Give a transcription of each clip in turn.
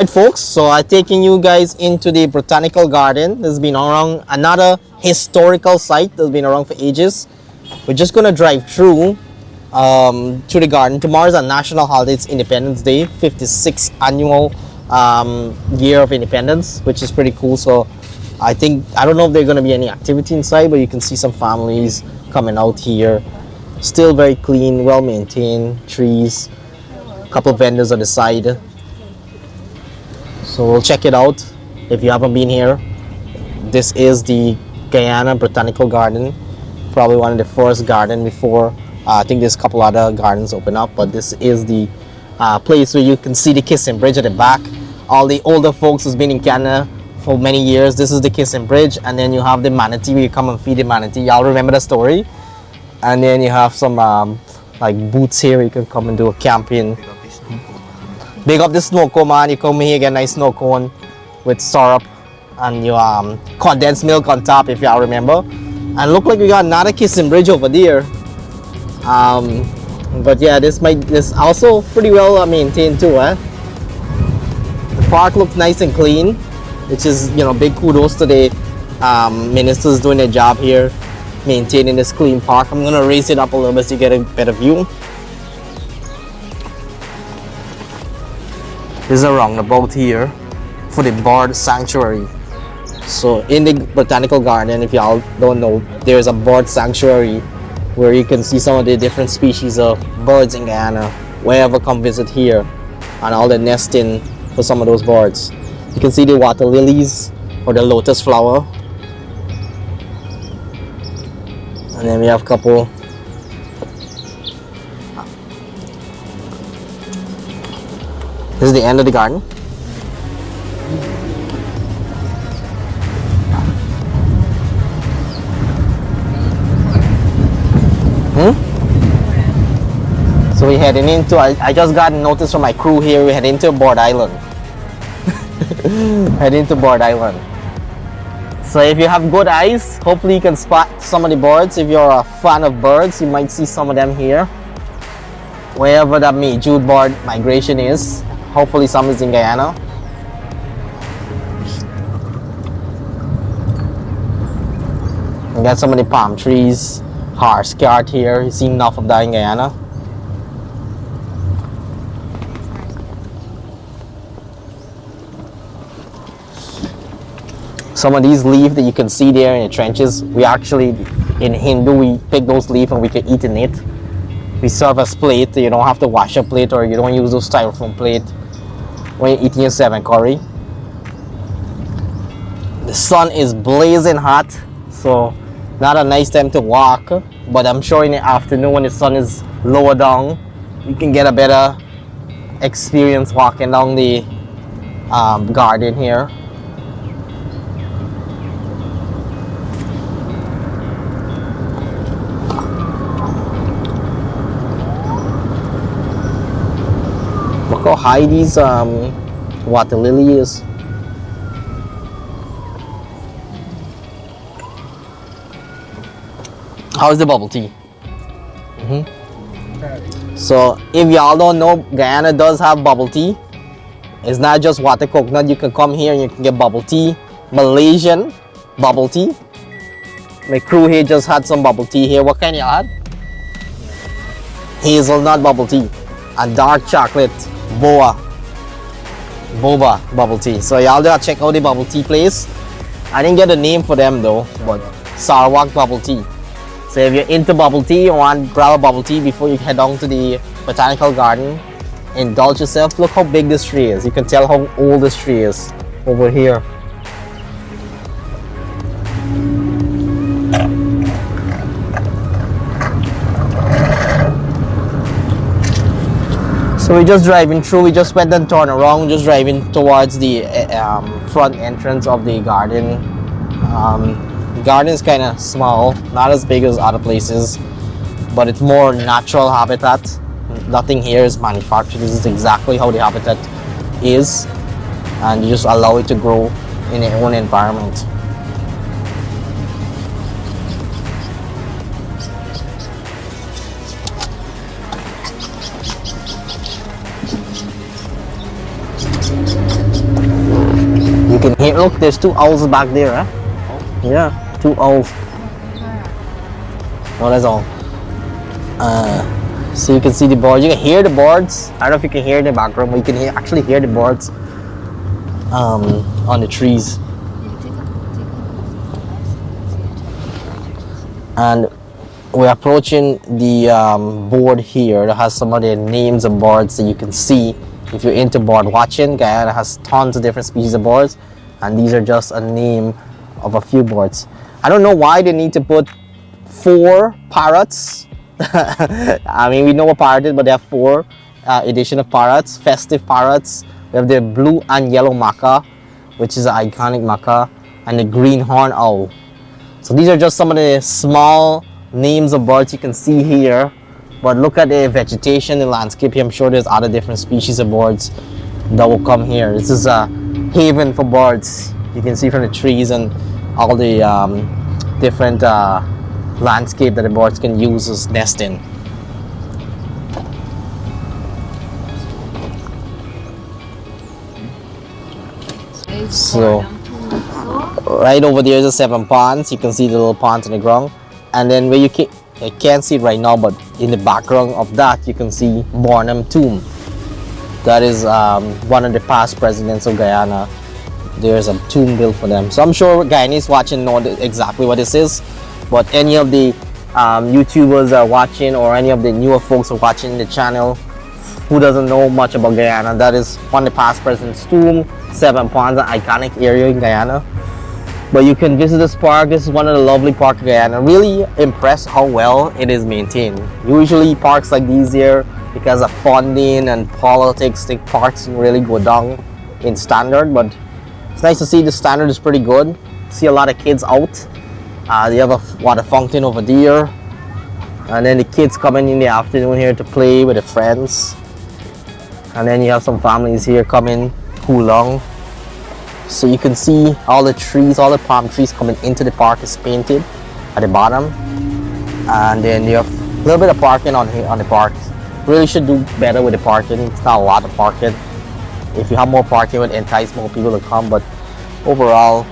Right, folks, so I'm taking you guys into the botanical garden. This has been around, another historical site that's been around for ages. We're just gonna drive through the garden. Tomorrow's a national holiday. It's Independence Day, 56th annual year of independence, which is pretty cool. So I don't know if there's gonna be any activity inside, but you can see some families coming out here. Still very clean, well maintained, trees, a couple of vendors on the side. So we'll check it out. If you haven't been here, this is the Guyana Botanical Garden. Probably one of the first garden before. I think there's a couple other gardens open up, but this is the place where you can see the Kissing Bridge at the back. All the older folks who's been in Canada for many years, this is the Kissing Bridge, and then you have the manatee where you come and feed the manatee. Y'all remember the story? And then you have some like booths here. You can come and do a camping. Big up the snow cone, man. You come here, get a nice snow cone with syrup and your condensed milk on top, if y'all remember. And look like we got another Kissing Bridge over there. But yeah, this also pretty well maintained too, eh? The park looks nice and clean, which is, big kudos to the ministers doing their job here, maintaining this clean park. I'm gonna raise it up a little bit so you get a better view. There's a roundabout here for the bird sanctuary. So in the botanical garden, if y'all don't know, there's a bird sanctuary where you can see some of the different species of birds in Guyana. Wherever come visit here, and all the nesting for some of those birds. You can see the water lilies or the lotus flower. And then we have a couple. This is the end of the garden. So we're heading into, I just got a notice from my crew here, we're heading to Bird Island. Heading to Bird Island. So if you have good eyes, hopefully you can spot some of the birds. If you're a fan of birds, you might see some of them here. Wherever that Jude bird migration is. Hopefully some is in Guyana. We got some of the palm trees, harscart here. You see enough of that in Guyana. Some of these leaves that you can see there in the trenches, we actually, in Hindu, we pick those leaves and we can eat in it. We serve as plate. You don't have to wash a plate, or you don't use those styrofoam plate when you're eating your 7 curry. The sun is blazing hot, so not a nice time to walk, but I'm sure in the afternoon when the sun is lower down, you can get a better experience walking down the garden here. Look how high these water lily is. How's the bubble tea? So if y'all don't know, Guyana does have bubble tea. It's not just water coconut. You can come here and you can get bubble tea. Malaysian bubble tea. My crew here just had some bubble tea here. What kind y'all had? Hazelnut bubble tea and dark chocolate boba bubble tea. So y'all gotta check out the bubble tea place. I didn't get a name for them though, but Sarawak bubble tea. So if you're into bubble tea, you want to grab a bubble tea before you head down to the botanical garden, indulge yourself. Look how big this tree is. You can tell how old this tree is over here. So we're just driving through. We just went and turned around, just driving towards the front entrance of the garden. The garden is kind of small, not as big as other places, but it's more natural habitat. Nothing here is manufactured. This is exactly how the habitat is, and you just allow it to grow in your own environment. can hear, look, there's two owls back there, huh? Yeah, two owls. Well, that's all. So you can see the birds. You can hear the birds. I don't know if you can hear in the background, but you can actually hear the birds on the trees. And we're approaching the board here that has some of the names of birds that you can see if you're into bird watching. Guyana has tons of different species of birds, and these are just a name of a few birds. I don't know why they need to put 4 parrots. I mean, we know what parrot is, but there are 4 edition of parrots, festive parrots. We have the blue and yellow macaw, which is an iconic macaw, and the greenhorn owl. So these are just some of the small names of birds you can see here. But look at the vegetation, the landscape here. I'm sure there's other different species of birds that will come here. This is a haven for birds. You can see from the trees and all the different landscape that the birds can use as nesting. So right over there is the 7 ponds. You can see the little ponds on the ground, and then where you can't see it right now, but in the background of that you can see Bornum Tomb. That is one of the past presidents of Guyana. There's a tomb built for them. So I'm sure Guyanese watching know exactly what this is, but any of the YouTubers are watching, or any of the newer folks are watching the channel who doesn't know much about Guyana, that is one of the past president's tomb. 7 Ponds, an iconic area in Guyana. But you can visit this park. This is one of the lovely parks in Guyana. Really impressed how well it is maintained. Usually parks like these here, because of funding and politics, the parks really go down in standard, but it's nice to see the standard is pretty good. See a lot of kids out. They have a water fountain over there, and then the kids coming in the afternoon here to play with their friends, and then you have some families here coming cool long. So you can see all the trees, all the palm trees coming into the park is painted at the bottom, and then you have a little bit of parking on the park. Really should do better with the parking. It's not a lot of parking. If you have more parking, it would entice more people to come, but overall,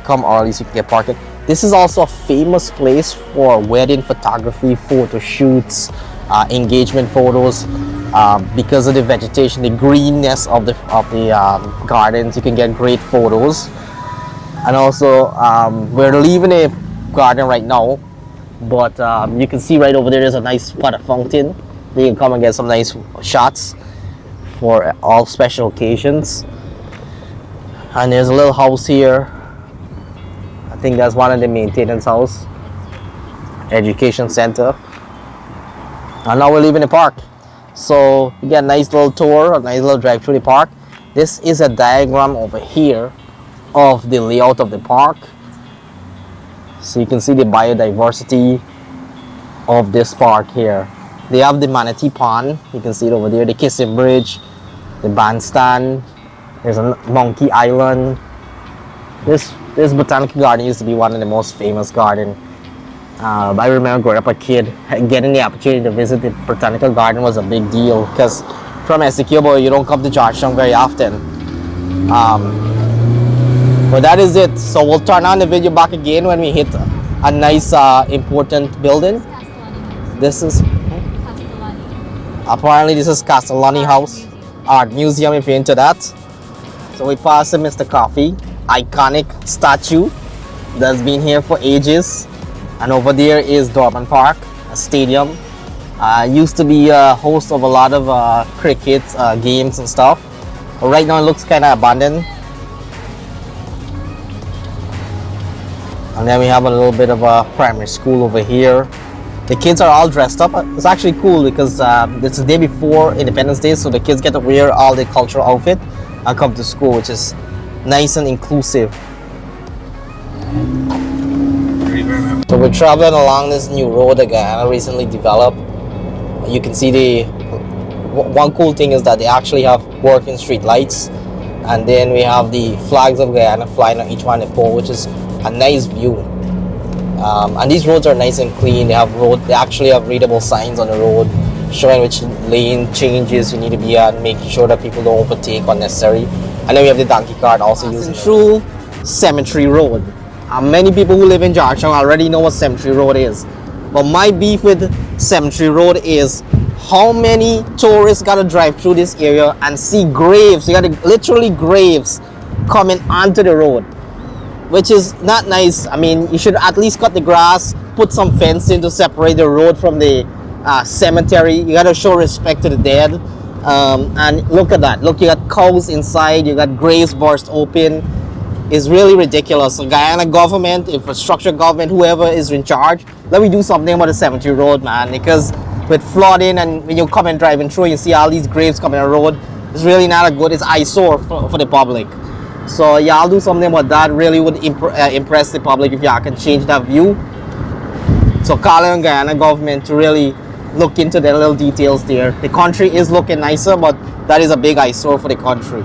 come early so you can get parking. This is also a famous place for wedding photography, photo shoots, engagement photos. Because of the vegetation, the greenness of the gardens, you can get great photos. And also, we're leaving the garden right now, but you can see right over there's a nice water fountain. You can come and get some nice shots for all special occasions. And there's a little house here. I think that's one of the maintenance house, education center. And now we're leaving the park. So you get a nice little tour, a nice little drive through the park. This is a diagram over here of the layout of the park. So you can see the biodiversity of this park here. They have the manatee pond, you can see it over there, the kissing bridge, the bandstand, there's a monkey island. This botanical garden used to be one of the most famous gardens. I remember growing up a kid, getting the opportunity to visit the botanical garden was a big deal, because from Essequibo you don't come to Georgetown very often. But that is it. So we'll turn on the video back again when we hit a nice important building. This is apparently this is Castellani House Art Museum, if you're into that. So we passed the Mr. Coffee, iconic statue that's been here for ages. And over there is Dorman Park, a stadium. Used to be a host of a lot of cricket games and stuff. But right now it looks kind of abandoned. And then we have a little bit of a primary school over here. The kids are all dressed up. It's actually cool because it's the day before Independence Day, so the kids get to wear all the cultural outfit and come to school, which is nice and inclusive. So we're traveling along this new road that Guyana recently developed. You can see one cool thing is that they actually have working street lights, and then we have the flags of Guyana flying on each one of the pole, which is a nice view. And these roads are nice and clean. They actually have readable signs on the road showing which lane changes you need to be at, making sure that people don't overtake unnecessary. And then we have the donkey cart also using through Cemetery Road. Many people who live in Georgetown already know what Cemetery Road is. But my beef with Cemetery Road is how many tourists gotta drive through this area and see graves. You gotta literally graves coming onto the road, which is not nice. I mean, you should at least cut the grass, put some fencing to separate the road from the cemetery. You gotta show respect to the dead. And look at that. Look, you got cows inside, you got graves burst open. It's really ridiculous. So Guyana government, infrastructure government, whoever is in charge, let me do something about the cemetery road, man. Because with flooding and when you come and driving through, you see all these graves coming on the road. It's really not a good. It's eyesore for the public. So y'all do something about that. Really would impress the public if y'all can change that view. So calling on Guyana government to really look into the little details there. The country is looking nicer, but that is a big eyesore for the country.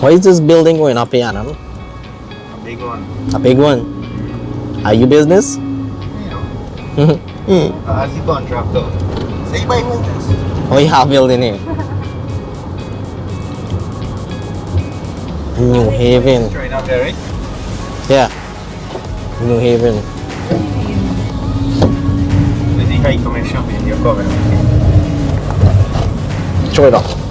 What is this building going up here, Anna? A big one. A big one. Are you business? Yeah. As the contractor. Say by business. Oh, you have building here. New Haven. Straight up there, right? Yeah. New Haven. With the high commission in your government. Show it off.